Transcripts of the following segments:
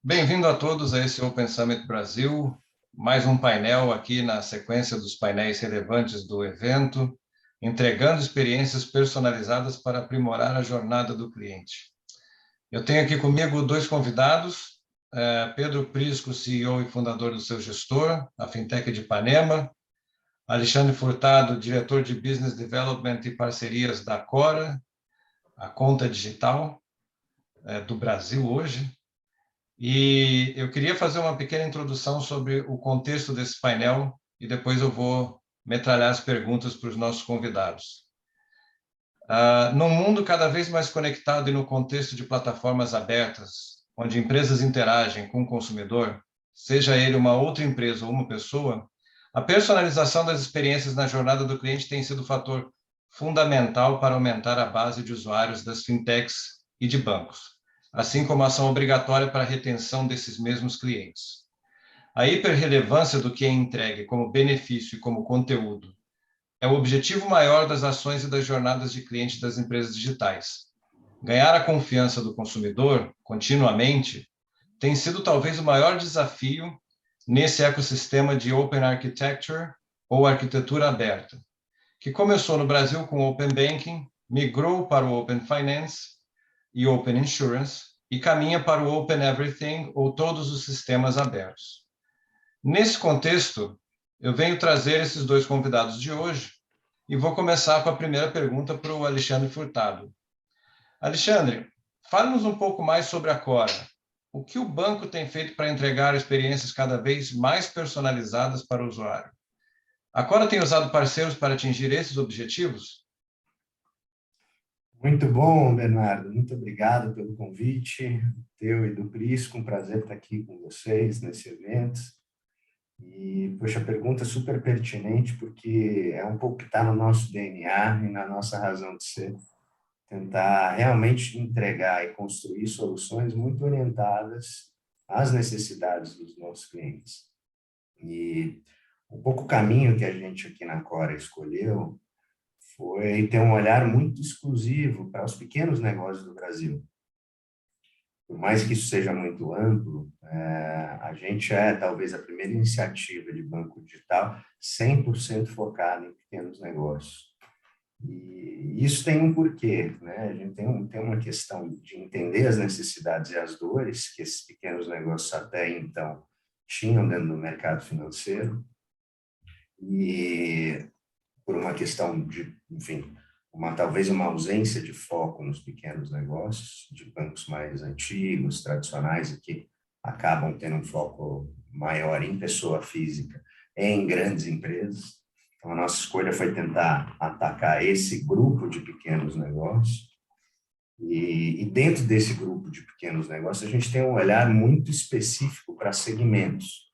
Bem-vindo a todos a esse Open Summit Brasil, mais um painel aqui na sequência dos painéis relevantes do evento, entregando experiências personalizadas para aprimorar a jornada do cliente. Eu tenho aqui comigo dois convidados, Pedro Prisco, CEO e fundador do Seu Gestor, a Fintech de Ipanema, Alexandre Furtado, diretor de Business Development e Parcerias da Cora, a conta digital do Brasil hoje. E eu queria fazer uma pequena introdução sobre o contexto desse painel e depois eu vou metralhar as perguntas para os nossos convidados. Num mundo cada vez mais conectado e no contexto de plataformas abertas, onde empresas interagem com o consumidor, seja ele uma outra empresa ou uma pessoa, a personalização das experiências na jornada do cliente tem sido fator fundamental para aumentar a base de usuários das fintechs e de bancos, assim como a ação obrigatória para a retenção desses mesmos clientes. A hiperrelevância do que é entregue como benefício e como conteúdo é o objetivo maior das ações e das jornadas de cliente das empresas digitais. Ganhar a confiança do consumidor continuamente tem sido talvez o maior desafio nesse ecossistema de Open Architecture ou arquitetura aberta, que começou no Brasil com o Open Banking, migrou para o Open Finance e Open Insurance e caminha para o Open Everything ou todos os sistemas abertos. Nesse contexto, eu venho trazer esses dois convidados de hoje e vou começar com a primeira pergunta para o Alexandre Furtado. Alexandre, fale-nos um pouco mais sobre a Cora. O que o banco tem feito para entregar experiências cada vez mais personalizadas para o usuário? A Cora tem usado parceiros para atingir esses objetivos? Muito bom, Bernardo. Muito obrigado pelo convite, teu e do Prisco. Um prazer estar aqui com vocês nesse evento. E, poxa, a pergunta é super pertinente, porque é um pouco que está no nosso DNA e na nossa razão de ser. Tentar realmente entregar e construir soluções muito orientadas às necessidades dos nossos clientes. E um pouco o caminho que a gente aqui na Cora escolheu foi ter um olhar muito exclusivo para os pequenos negócios do Brasil. Por mais que isso seja muito amplo, a gente é talvez a primeira iniciativa de banco digital 100% focada em pequenos negócios. E isso tem um porquê, né? A gente tem uma questão de entender as necessidades e as dores que esses pequenos negócios até então tinham dentro do mercado financeiro. E por uma questão de, enfim, talvez uma ausência de foco nos pequenos negócios, de bancos mais antigos, tradicionais, e que acabam tendo um foco maior em pessoa física, em grandes empresas. Então, a nossa escolha foi tentar atacar esse grupo de pequenos negócios. E dentro desse grupo de pequenos negócios, a gente tem um olhar muito específico para segmentos.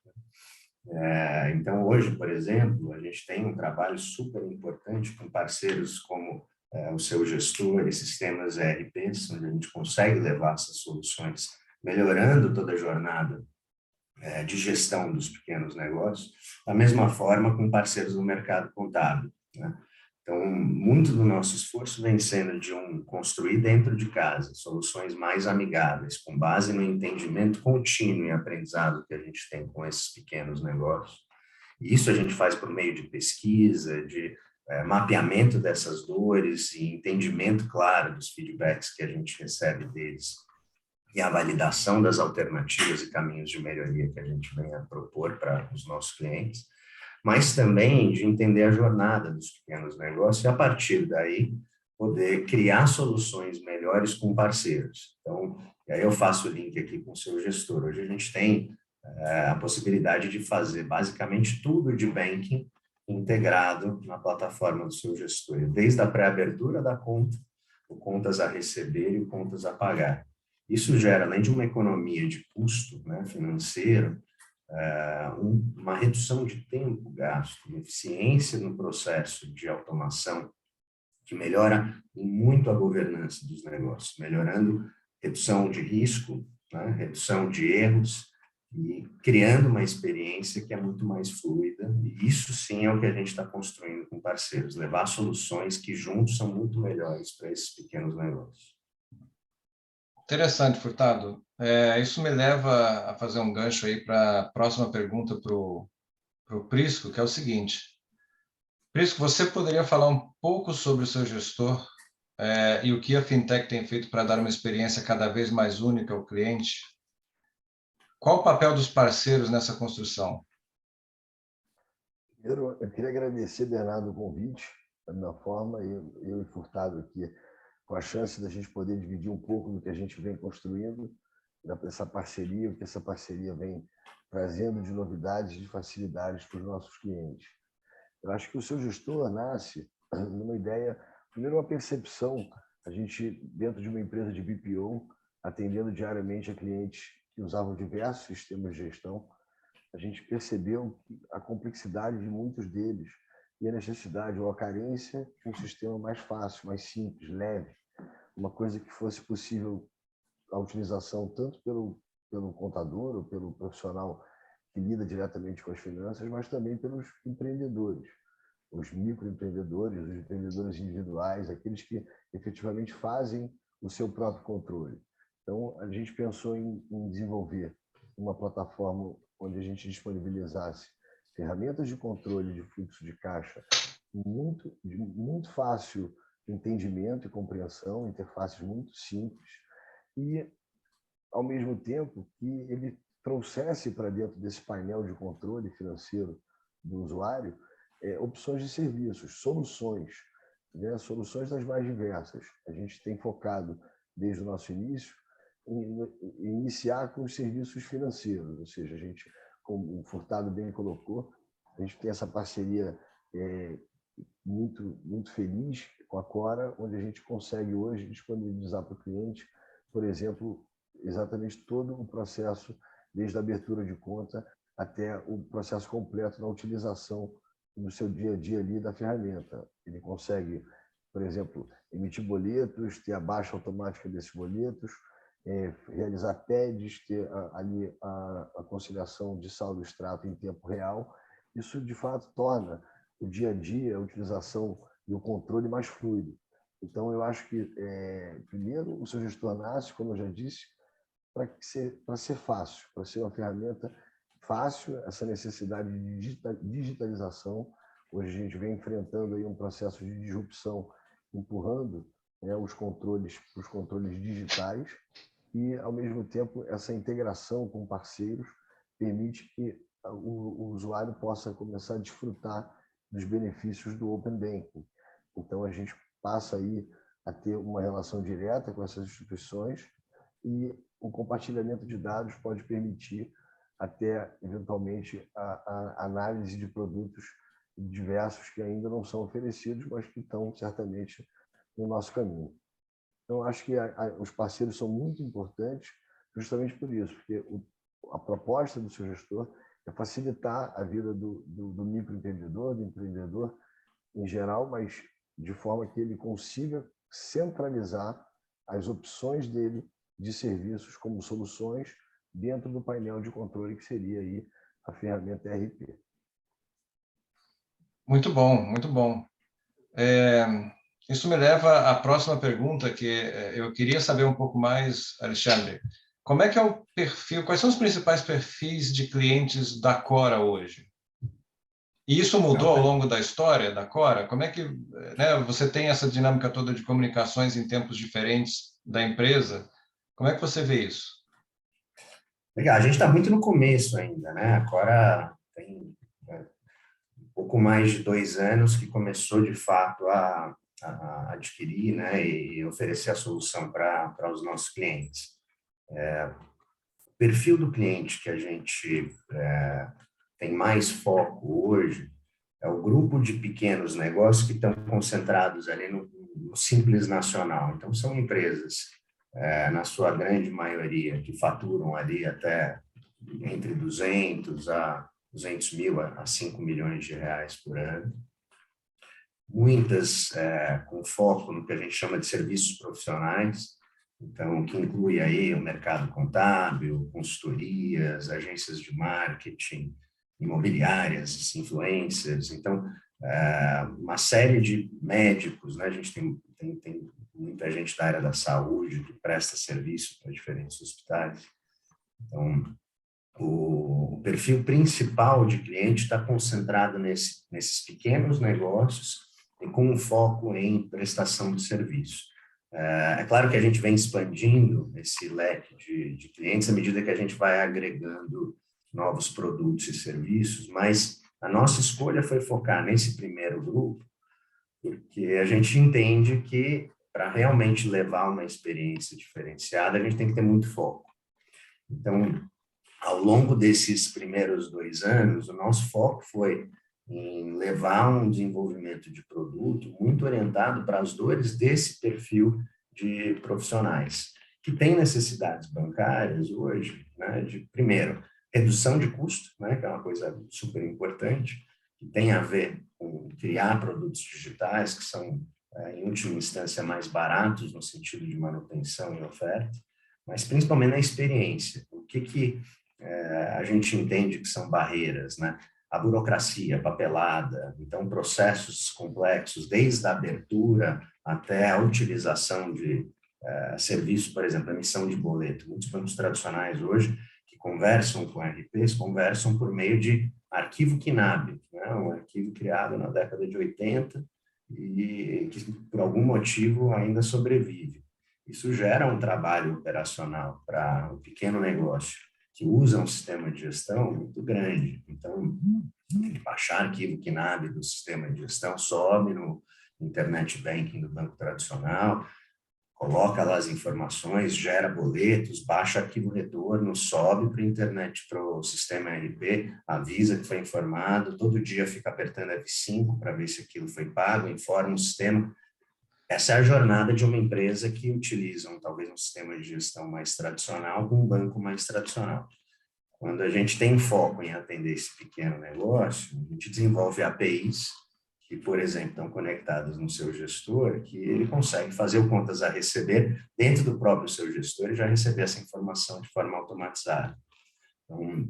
Então, hoje, por exemplo, a gente tem um trabalho super importante com parceiros como o Seu Gestor e sistemas ERPs, onde a gente consegue levar essas soluções, melhorando toda a jornada de gestão dos pequenos negócios, da mesma forma com parceiros do mercado contábil, né? Então, muito do nosso esforço vem sendo de construir dentro de casa soluções mais amigáveis, com base no entendimento contínuo e aprendizado que a gente tem com esses pequenos negócios. E isso a gente faz por meio de pesquisa, de mapeamento dessas dores e entendimento claro dos feedbacks que a gente recebe deles e a validação das alternativas e caminhos de melhoria que a gente vem a propor para os nossos clientes, mas também de entender a jornada dos pequenos negócios e, a partir daí, poder criar soluções melhores com parceiros. Então, aí eu faço o link aqui com o Seu Gestor. Hoje a gente tem a possibilidade de fazer basicamente tudo de banking integrado na plataforma do Seu Gestor, desde a pré-abertura da conta, o contas a receber e o contas a pagar. Isso gera, além de uma economia de custo, né, financeiro, uma redução de tempo gasto, uma eficiência no processo de automação que melhora muito a governança dos negócios, melhorando redução de risco, né, redução de erros e criando uma experiência que é muito mais fluida. E isso sim é o que a gente está construindo com parceiros, levar soluções que juntos são muito melhores para esses pequenos negócios. Interessante, Furtado. Isso me leva a fazer um gancho aí para a próxima pergunta para o Prisco, que é o seguinte. Prisco, você poderia falar um pouco sobre o seu gestor e o que a Fintech tem feito para dar uma experiência cada vez mais única ao cliente? Qual o papel dos parceiros nessa construção? Primeiro, eu queria agradecer, Bernardo, o convite, da minha forma, eu e Furtado aqui, com a chance da gente poder dividir um pouco do que a gente vem construindo, dessa parceria, o que essa parceria vem trazendo de novidades e de facilidades para os nossos clientes. Eu acho que o seu gestor nasce numa ideia, primeiro uma percepção, a gente, dentro de uma empresa de BPO, atendendo diariamente a clientes que usavam diversos sistemas de gestão, a gente percebeu a complexidade de muitos deles e a necessidade ou a carência de um sistema mais fácil, mais simples, leve, uma coisa que fosse possível a utilização tanto pelo contador ou pelo profissional que lida diretamente com as finanças, mas também pelos empreendedores, os microempreendedores, os empreendedores individuais, aqueles que efetivamente fazem o seu próprio controle. Então, a gente pensou em desenvolver uma plataforma onde a gente disponibilizasse ferramentas de controle de fluxo de caixa muito fácil entendimento e compreensão, interfaces muito simples e, ao mesmo tempo, que ele trouxesse para dentro desse painel de controle financeiro do usuário opções de serviços, soluções, né? Soluções das mais diversas. A gente tem focado, desde o nosso início, em iniciar com os serviços financeiros, ou seja, a gente, como o Furtado bem colocou, a gente tem essa parceria muito feliz com a Cora, onde a gente consegue hoje disponibilizar para o cliente, por exemplo, exatamente todo o processo, desde a abertura de conta até o processo completo da utilização no seu dia a dia ali da ferramenta. Ele consegue, por exemplo, emitir boletos, ter a baixa automática desses boletos, realizar TEDs, ter ali a conciliação de saldo extrato em tempo real. Isso, de fato, torna o dia a dia, a utilização e o controle mais fluido. Então, eu acho que, primeiro, o seu gestor nasce, como eu já disse, para ser fácil, para ser uma ferramenta fácil, essa necessidade de digitalização. Hoje a gente vem enfrentando aí um processo de disrupção, empurrando os controles para os controles digitais e, ao mesmo tempo, essa integração com parceiros permite que o usuário possa começar a desfrutar dos benefícios do Open Banking. Então, a gente passa aí a ter uma relação direta com essas instituições e o compartilhamento de dados pode permitir até, eventualmente, a análise de produtos diversos que ainda não são oferecidos, mas que estão, certamente, no nosso caminho. Então, acho que os parceiros são muito importantes justamente por isso, porque a proposta do seu gestor é facilitar a vida do microempreendedor, do empreendedor em geral, mas de forma que ele consiga centralizar as opções dele de serviços como soluções dentro do painel de controle que seria aí a ferramenta ERP. Muito bom, muito bom. Isso me leva à próxima pergunta, que eu queria saber um pouco mais, Alexandre. Como é que é o perfil, quais são os principais perfis de clientes da Cora hoje? E isso mudou ao longo da história da Cora? Como é que você tem essa dinâmica toda de comunicações em tempos diferentes da empresa? Como é que você vê isso? Legal, a gente está muito no começo ainda, né? A Cora tem um pouco mais de 2 anos que começou, de fato, a adquirir, né, e oferecer a solução para os nossos clientes. O perfil do cliente que a gente tem mais foco hoje é o grupo de pequenos negócios que estão concentrados ali no Simples Nacional. Então, são empresas, na sua grande maioria, que faturam ali até entre 200 a 200 mil a 5 milhões de reais por ano. Muitas com foco no que a gente chama de serviços profissionais, então, que inclui aí o mercado contábil, consultorias, agências de marketing, imobiliárias, influencers. Então, uma série de médicos, né? A gente tem muita gente da área da saúde que presta serviço para diferentes hospitais. Então, o perfil principal de cliente está concentrado nesses pequenos negócios e com um foco em prestação de serviço. É claro que a gente vem expandindo esse leque de clientes à medida que a gente vai agregando novos produtos e serviços, mas a nossa escolha foi focar nesse primeiro grupo, porque a gente entende que para realmente levar uma experiência diferenciada, a gente tem que ter muito foco. Então, ao longo desses primeiros 2 anos, o nosso foco foi em levar um desenvolvimento de produto muito orientado para as dores desse perfil de profissionais, que tem necessidades bancárias hoje, né, de, primeiro, redução de custo, né, que é uma coisa super importante, que tem a ver com criar produtos digitais que são, em última instância, mais baratos no sentido de manutenção e oferta, mas principalmente na experiência. O que a gente entende que são barreiras, né? A burocracia, a papelada, então processos complexos, desde a abertura até a utilização de serviços, por exemplo, emissão de boleto. Muitos bancos tradicionais hoje que conversam com RPs, conversam por meio de arquivo KNAB, né? Um arquivo criado na década de 80 e que, por algum motivo, ainda sobrevive. Isso gera um trabalho operacional para o pequeno negócio que usa um sistema de gestão muito grande. Então, ele baixar arquivo KNAB do sistema de gestão, sobe no internet banking do banco tradicional, coloca lá as informações, gera boletos, baixa arquivo retorno, sobe para a internet, para o sistema ERP, avisa que foi informado, todo dia fica apertando F5 para ver se aquilo foi pago, informa o sistema. Essa é a jornada de uma empresa que utiliza talvez um sistema de gestão mais tradicional com um banco mais tradicional. Quando a gente tem foco em atender esse pequeno negócio, a gente desenvolve APIs que, por exemplo, estão conectadas no seu gestor, que ele consegue fazer o contas a receber dentro do próprio seu gestor e já receber essa informação de forma automatizada. Então,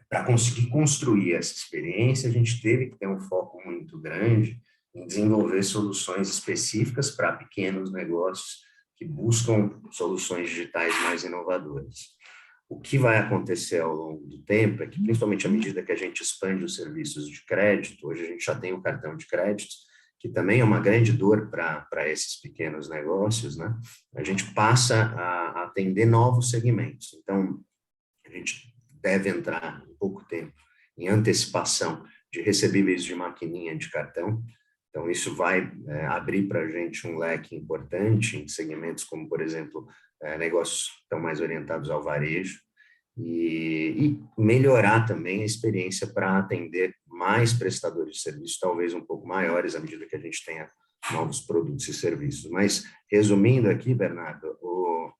para conseguir construir essa experiência, a gente teve que ter um foco muito grande em desenvolver soluções específicas para pequenos negócios que buscam soluções digitais mais inovadoras. O que vai acontecer ao longo do tempo é que, principalmente à medida que a gente expande os serviços de crédito, hoje a gente já tem o cartão de crédito, que também é uma grande dor para esses pequenos negócios, né? A gente passa a atender novos segmentos. Então, a gente deve entrar em pouco tempo em antecipação de recebíveis de maquininha de cartão. Então, isso vai abrir para a gente um leque importante em segmentos como, por exemplo, negócios que estão mais orientados ao varejo e melhorar também a experiência para atender mais prestadores de serviços, talvez um pouco maiores, à medida que a gente tenha novos produtos e serviços. Mas, resumindo aqui, Bernardo, o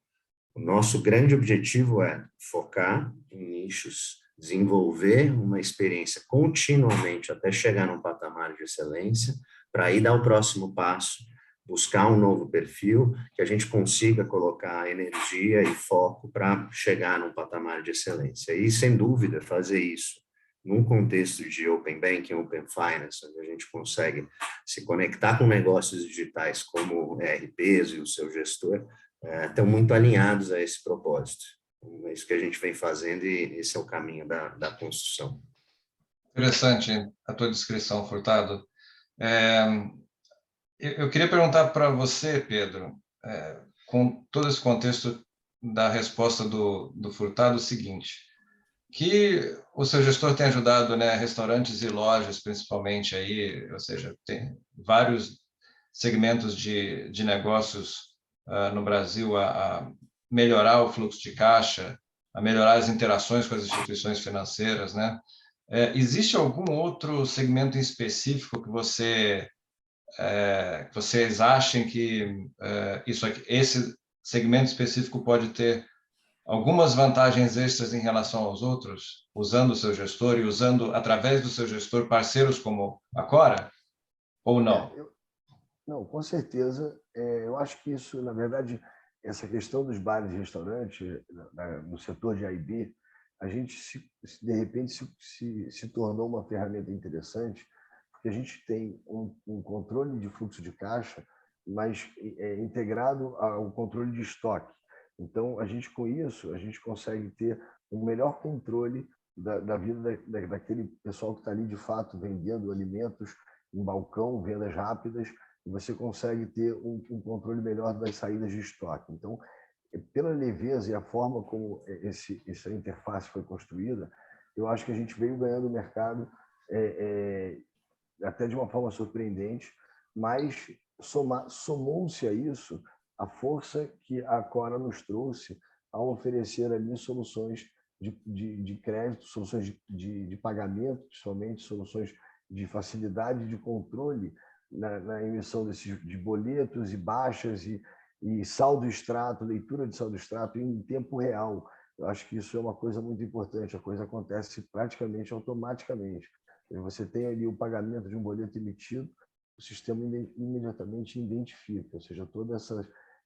nosso grande objetivo é focar em nichos, desenvolver uma experiência continuamente até chegar num patamar de excelência, para aí dar o próximo passo, buscar um novo perfil, que a gente consiga colocar energia e foco para chegar num patamar de excelência. E, sem dúvida, fazer isso num contexto de Open Banking, Open Finance, onde a gente consegue se conectar com negócios digitais como ERPs e o seu gestor, estão muito alinhados a esse propósito. É isso que a gente vem fazendo e esse é o caminho da construção. Interessante a tua descrição, Furtado. Eu queria perguntar para você, Pedro, com todo esse contexto da resposta do Furtado, o seguinte, que o seu gestor tem ajudado, né, restaurantes e lojas, principalmente, aí, ou seja, tem vários segmentos de negócios no Brasil a melhorar o fluxo de caixa, a melhorar as interações com as instituições financeiras, né? Existe algum outro segmento em específico que vocês achem que esse segmento específico pode ter algumas vantagens extras em relação aos outros, usando o seu gestor e usando, através do seu gestor, parceiros como a Cora? Ou não? Não, com certeza. Eu acho que isso, na verdade, essa questão dos bares e restaurantes, no setor de A&B, a gente, de repente, se tornou uma ferramenta interessante, porque a gente tem um controle de fluxo de caixa mais integrado ao controle de estoque. Então, com isso, a gente consegue ter um melhor controle da vida daquele pessoal que está ali, de fato, vendendo alimentos em balcão, vendas rápidas, e você consegue ter um controle melhor das saídas de estoque. Então, pela leveza e a forma como essa interface foi construída, eu acho que a gente veio ganhando o mercado até de uma forma surpreendente, mas somou-se a isso a força que a Cora nos trouxe ao oferecer ali soluções de crédito, soluções de pagamento, principalmente soluções de facilidade de controle na emissão de boletos e baixas e saldo extrato, leitura de saldo extrato em tempo real. Eu acho que isso é uma coisa muito importante, a coisa acontece praticamente automaticamente. Você tem ali o pagamento de um boleto emitido, o sistema imediatamente identifica, ou seja, todas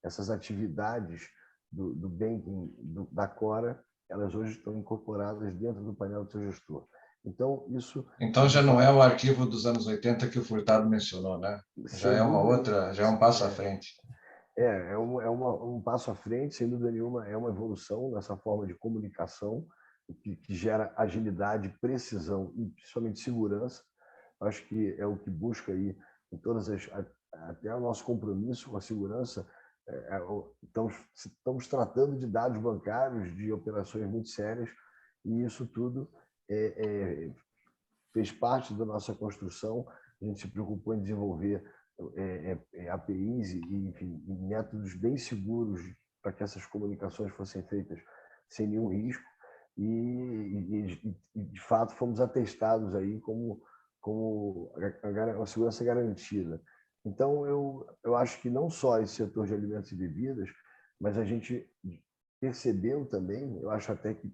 essas atividades do banking, da Cora, elas hoje estão incorporadas dentro do painel do seu gestor. Então, isso... Então, já não é o arquivo dos anos 80 que o Furtado mencionou, né? Já é uma outra, já é um passo à frente. É um passo à frente, sem dúvida nenhuma, é uma evolução nessa forma de comunicação que gera agilidade, precisão e principalmente segurança. Acho que é o que busca aí em todas até o nosso compromisso com a segurança. Estamos tratando de dados bancários, de operações muito sérias, e isso tudo fez parte da nossa construção. A gente se preocupou em desenvolver APIs e, enfim, métodos bem seguros para que essas comunicações fossem feitas sem nenhum risco, e de fato fomos atestados aí como a segurança garantida. Então, eu acho que não só esse setor de alimentos e bebidas, mas a gente percebeu também, eu acho até que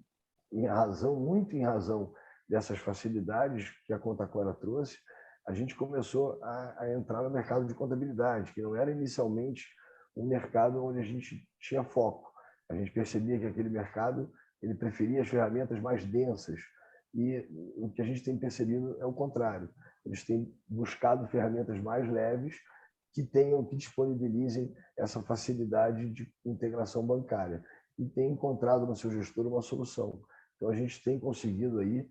muito em razão dessas facilidades que a Conta Cora trouxe, a gente começou a entrar no mercado de contabilidade, que não era inicialmente um mercado onde a gente tinha foco. A gente percebia que aquele mercado ele preferia as ferramentas mais densas, e o que a gente tem percebido é o contrário. Eles têm buscado ferramentas mais leves que disponibilizem essa facilidade de integração bancária, e tem encontrado no seu gestor uma solução. Então, a gente tem conseguido aí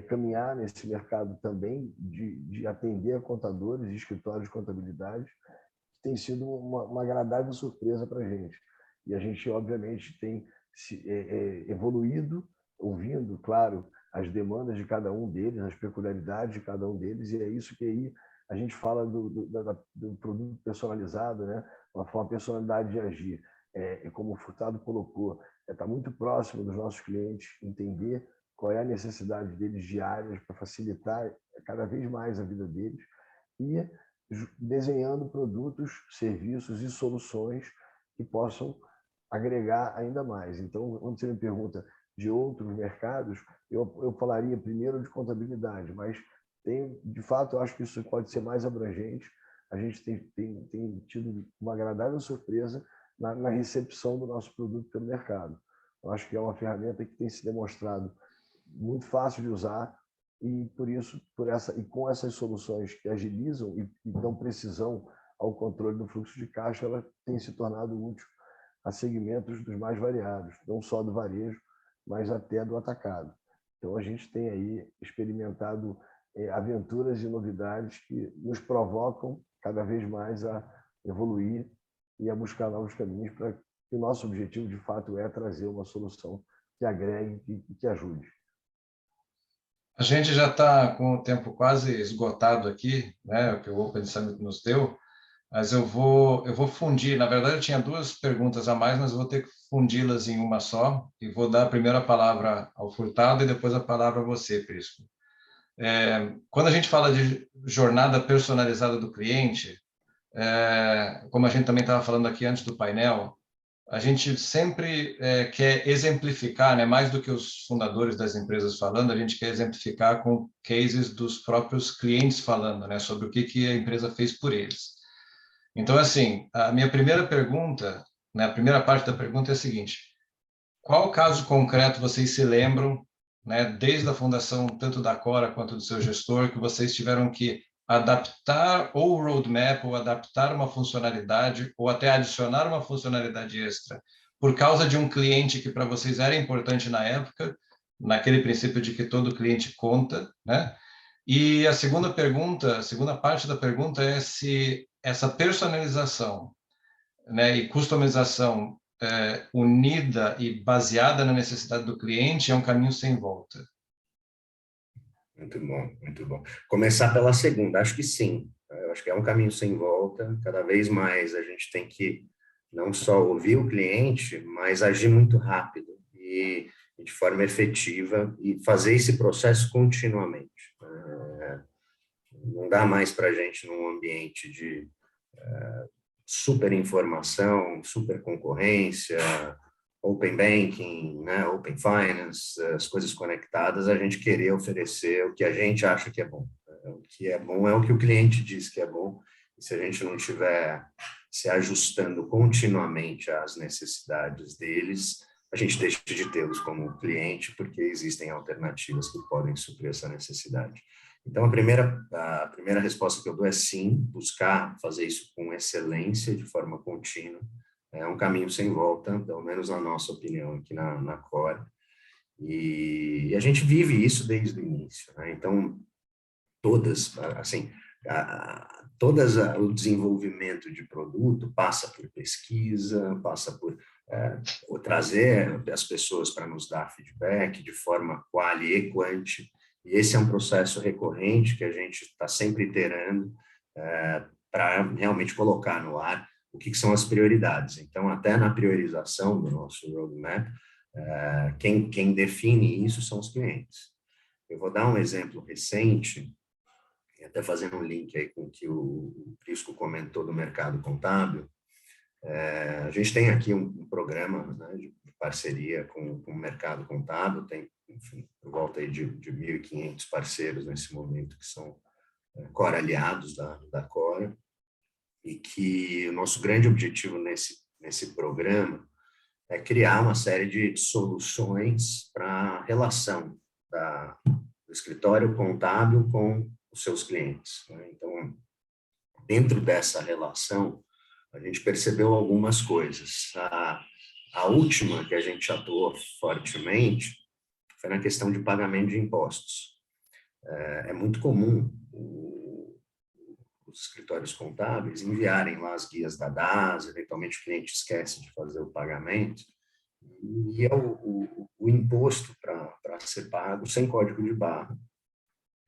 caminhar nesse mercado também de atender a contadores e escritórios de contabilidade, que tem sido uma agradável surpresa para a gente. E a gente, obviamente, tem evoluído, ouvindo, claro, as demandas de cada um deles, as peculiaridades de cada um deles, e é isso que aí a gente fala do produto personalizado, né? Uma forma personalidade de agir. Como o Furtado colocou, está muito próximo dos nossos clientes, entender qual é a necessidade deles diárias para facilitar cada vez mais a vida deles, e desenhando produtos, serviços e soluções que possam agregar ainda mais. Então, quando você me pergunta de outros mercados, eu falaria primeiro de contabilidade, mas de fato, eu acho que isso pode ser mais abrangente. A gente tem tido uma agradável surpresa na recepção do nosso produto pelo mercado. Eu acho que é uma ferramenta que tem se demonstrado muito fácil de usar, e por isso, e com essas soluções que agilizam e dão precisão ao controle do fluxo de caixa, ela tem se tornado útil a segmentos dos mais variados, não só do varejo, mas até do atacado. Então, a gente tem aí experimentado aventuras e novidades que nos provocam cada vez mais a evoluir e a buscar novos caminhos, para que o nosso objetivo, de fato, é trazer uma solução que agregue e que ajude. A gente já está com o tempo quase esgotado aqui, né, o que o Open Summit nos deu, mas eu vou fundir. Na verdade, eu tinha duas perguntas a mais, mas eu vou ter que fundi-las em uma só, e vou dar primeiro a palavra ao Furtado e depois a palavra a você, Prisco. Quando a gente fala de jornada personalizada do cliente, como a gente também estava falando aqui antes do painel, a gente sempre quer exemplificar, né, mais do que os fundadores das empresas falando, a gente quer exemplificar com cases dos próprios clientes falando, né, sobre o que a empresa fez por eles. Então, assim, a minha primeira pergunta, né, a primeira parte da pergunta é a seguinte: qual caso concreto vocês se lembram, né, desde a fundação, tanto da Cora quanto do seu gestor, que vocês tiveram que adaptar ou o roadmap, ou adaptar uma funcionalidade, ou até adicionar uma funcionalidade extra, por causa de um cliente que para vocês era importante na época, naquele princípio de que todo cliente conta, né? E a segunda pergunta, a segunda parte da pergunta é se essa personalização, né, e customização unida e baseada na necessidade do cliente é um caminho sem volta. Muito bom, muito bom. Começar pela segunda, acho que sim. Eu acho que é um caminho sem volta. Cada vez mais a gente tem que não só ouvir o cliente, mas agir muito rápido e de forma efetiva e fazer esse processo continuamente. Não dá mais para a gente num ambiente de super informação, super concorrência, open banking, né, open finance, as coisas conectadas, a gente querer oferecer o que a gente acha que é bom. O que é bom é o que o cliente diz que é bom, e se a gente não estiver se ajustando continuamente às necessidades deles, a gente deixa de tê-los como cliente, porque existem alternativas que podem suprir essa necessidade. Então, a primeira resposta que eu dou é sim, buscar fazer isso com excelência, de forma contínua. É um caminho sem volta, pelo menos na nossa opinião aqui na Core. E a gente vive isso desde o início, né? Então, todas, assim, o desenvolvimento de produto passa por pesquisa, passa por trazer as pessoas para nos dar feedback de forma quali e quanti. E esse é um processo recorrente que a gente está sempre iterando para realmente colocar no ar o que são as prioridades. Então, até na priorização do nosso roadmap, quem define isso são os clientes. Eu vou dar um exemplo recente, até fazendo um link aí com o que o Prisco comentou do mercado contábil. A gente tem aqui um programa, né, de parceria com o mercado contábil, tem, enfim, por volta aí de 1.500 parceiros nesse momento que são Core aliados da Core, e que o nosso grande objetivo nesse programa é criar uma série de soluções para a relação do escritório contábil com os seus clientes, né? Então, dentro dessa relação, a gente percebeu algumas coisas. A última que a gente atuou fortemente foi na questão de pagamento de impostos. É muito comum os escritórios contábeis enviarem lá as guias da DAS, eventualmente o cliente esquece de fazer o pagamento, e é o imposto para ser pago sem código de barra.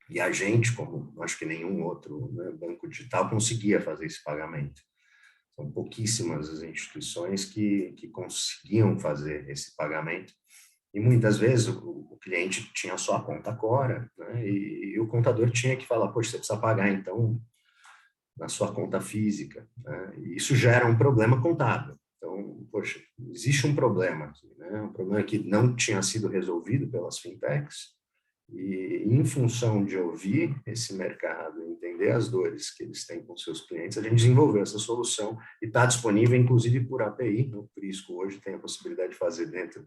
E a gente, como acho que nenhum outro, né, banco digital, conseguia fazer esse pagamento. São pouquíssimas as instituições que conseguiam fazer esse pagamento. E muitas vezes o cliente tinha só a conta Cora, né, e o contador tinha que falar, poxa, você precisa pagar então na sua conta física, né? E isso gera um problema contábil. Então, poxa, existe um problema aqui, né? Um problema que não tinha sido resolvido pelas fintechs, e em função de ouvir esse mercado, entender as dores que eles têm com seus clientes, a gente desenvolveu essa solução e está disponível, inclusive, por API. O Prisco hoje tem a possibilidade de fazer dentro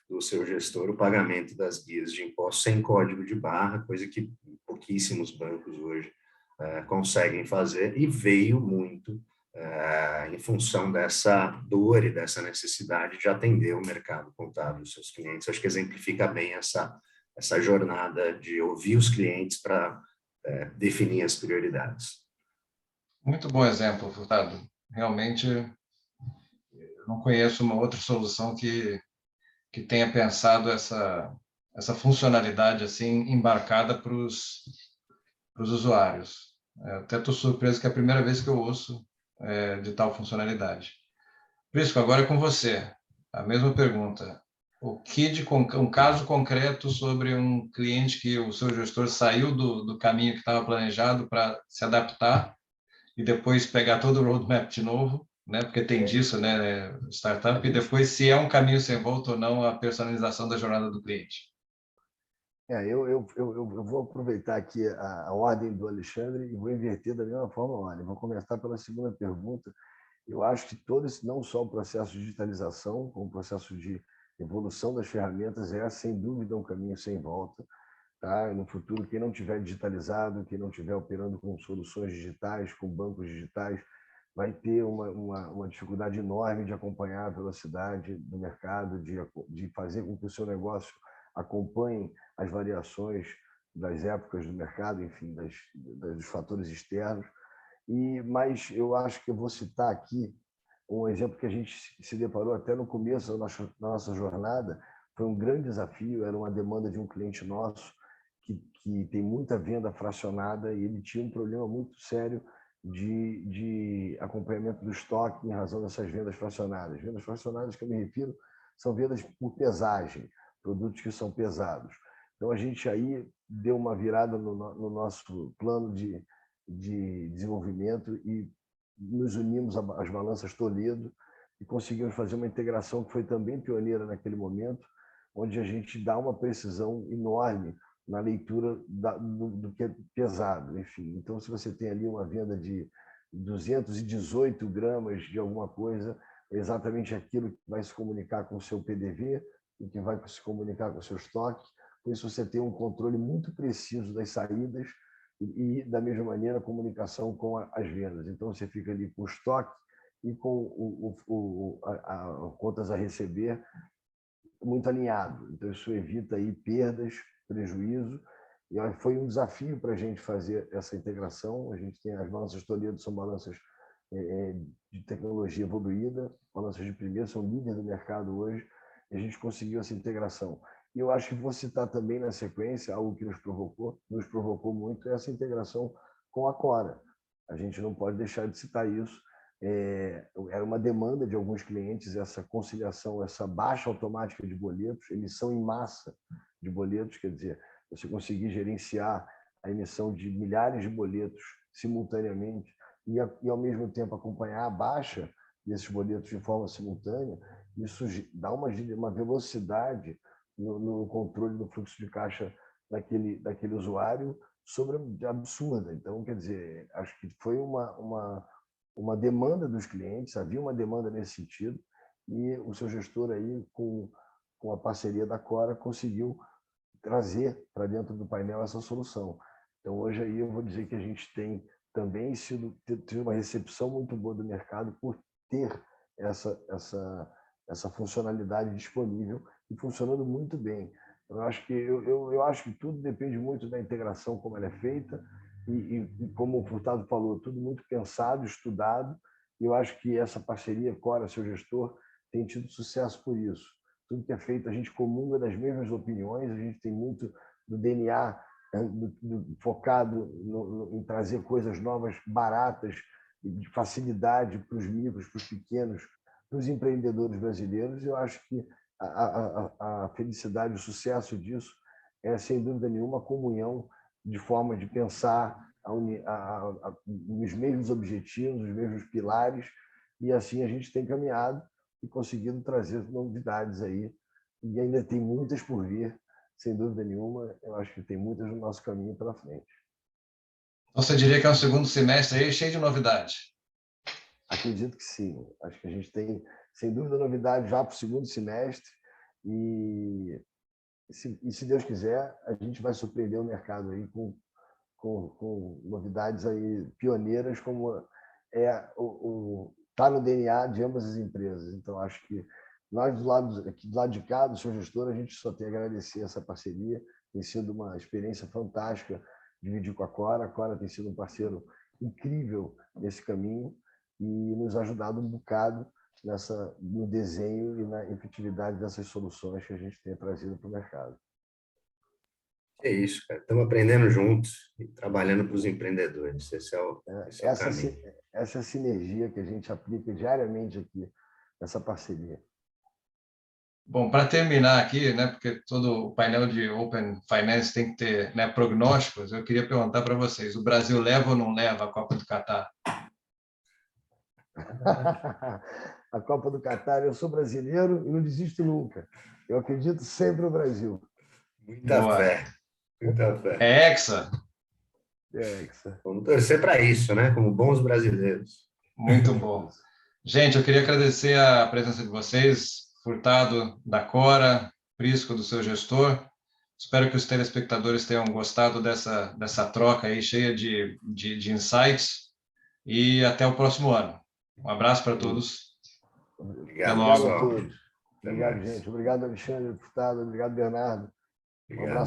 do seu gestor o pagamento das guias de impostos sem código de barra, coisa que pouquíssimos bancos hoje conseguem fazer, e veio muito em função dessa dor e dessa necessidade de atender o mercado contábil dos seus clientes. Acho que exemplifica bem essa jornada de ouvir os clientes para definir as prioridades. Muito bom exemplo, Furtado. Realmente, eu não conheço uma outra solução que tenha pensado essa funcionalidade assim embarcada para os usuários. Eu até estou surpreso que é a primeira vez que eu ouço de tal funcionalidade. Prisco, agora é com você. A mesma pergunta. Um caso concreto sobre um cliente que o seu gestor saiu do caminho que estava planejado para se adaptar e depois pegar todo o roadmap de novo, né? Porque tem disso, né? Startup, e depois se é um caminho sem volta ou não a personalização da jornada do cliente. Eu vou aproveitar aqui a ordem do Alexandre e vou inverter da mesma forma a ordem. Vou começar pela segunda pergunta. Eu acho que todo esse, não só o processo de digitalização, como o processo de evolução das ferramentas, sem dúvida um caminho sem volta. tá? No futuro, quem não tiver digitalizado, quem não tiver operando com soluções digitais, com bancos digitais, vai ter uma dificuldade enorme de acompanhar a velocidade do mercado, de fazer com que o seu negócio acompanhe as variações das épocas do mercado, enfim, dos fatores externos. Mas eu acho que eu vou citar aqui um exemplo que a gente se deparou até no começo da nossa jornada. Foi um grande desafio, era uma demanda de um cliente nosso que tem muita venda fracionada e ele tinha um problema muito sério de acompanhamento do estoque em razão dessas vendas fracionadas. Vendas fracionadas que eu me refiro são vendas por pesagem, produtos que são pesados. Então, a gente aí deu uma virada no nosso plano de desenvolvimento e nos unimos às balanças Toledo e conseguimos fazer uma integração que foi também pioneira naquele momento, onde a gente dá uma precisão enorme na leitura do que é pesado. Enfim, então, se você tem ali uma venda de 218 gramas de alguma coisa, é exatamente aquilo que vai se comunicar com o seu PDV e que vai se comunicar com o seu estoque. Com isso, você tem um controle muito preciso das saídas e, da mesma maneira, a comunicação com as vendas. Então, você fica ali com o estoque e com contas a receber muito alinhado. Então, isso evita aí perdas, prejuízo. E foi um desafio para a gente fazer essa integração. A gente tem as balanças Toledo, são balanças de tecnologia evoluída, balanças de primeiro, são líderes do mercado hoje, e a gente conseguiu essa integração. E eu acho que vou citar também na sequência algo que nos provocou muito, é essa integração com a Cora. A gente não pode deixar de citar isso. Era uma demanda de alguns clientes essa conciliação, essa baixa automática de boletos, emissão em massa de boletos, quer dizer, você conseguir gerenciar a emissão de milhares de boletos simultaneamente e ao mesmo tempo acompanhar a baixa desses boletos de forma simultânea, isso dá uma velocidade no controle do fluxo de caixa daquele usuário absurda. Então, quer dizer, acho que foi uma demanda dos clientes, havia uma demanda nesse sentido, e o seu gestor aí, com a parceria da Cora, conseguiu trazer para dentro do painel essa solução. Então, hoje aí eu vou dizer que a gente tem também tido uma recepção muito boa do mercado por ter essa funcionalidade disponível e funcionando muito bem. Eu acho que tudo depende muito da integração, como ela é feita, e como o Furtado falou, tudo muito pensado, estudado, e eu acho que essa parceria Cora, seu gestor, tem tido sucesso por isso. Tudo que é feito, a gente comunga das mesmas opiniões, a gente tem muito do DNA focado em trazer coisas novas, baratas, de facilidade para os micros, para os pequenos, para os empreendedores brasileiros. Eu acho que a felicidade, o sucesso disso é, sem dúvida nenhuma, a comunhão de forma de pensar os mesmos objetivos, os mesmos pilares, e assim a gente tem caminhado e conseguido trazer novidades aí, e ainda tem muitas por vir, sem dúvida nenhuma. Eu acho que tem muitas no nosso caminho pela frente. Você diria que é um segundo semestre aí cheio de novidade? Acredito que sim. Acho que a gente tem, sem dúvida, novidade já para o segundo semestre, e se Deus quiser, a gente vai surpreender o mercado aí com novidades aí pioneiras, como está no DNA de ambas as empresas. Então, acho que nós, do lado de cá, do seu gestor, a gente só tem a agradecer essa parceria. Tem sido uma experiência fantástica dividir com a Cora. A Cora tem sido um parceiro incrível nesse caminho e nos ajudado um bocado no desenho e na efetividade dessas soluções que a gente tem trazido para o mercado. É isso, cara. Estamos aprendendo juntos e trabalhando para os empreendedores. Esse é o caminho. Essa sinergia que a gente aplica diariamente aqui, essa parceria. Bom, para terminar aqui, né, porque todo o painel de Open Finance tem que ter, né, prognósticos, eu queria perguntar para vocês, o Brasil leva ou não leva a Copa do Catar? A Copa do Catar, eu sou brasileiro e não desisto nunca. Eu acredito sempre no Brasil. Muita fé. Muita fé. É hexa? É hexa. Vamos torcer para isso, né? Como bons brasileiros. Muito bom. Gente, eu queria agradecer a presença de vocês, Furtado da Cora, Prisco do seu gestor. Espero que os telespectadores tenham gostado dessa troca aí, cheia de insights, e até o próximo ano. Um abraço para todos. Obrigado, Obrigado pessoal. a todos. Obrigado, gente. Obrigado, Alexandre, deputado. Obrigado, Bernardo. Um abraço.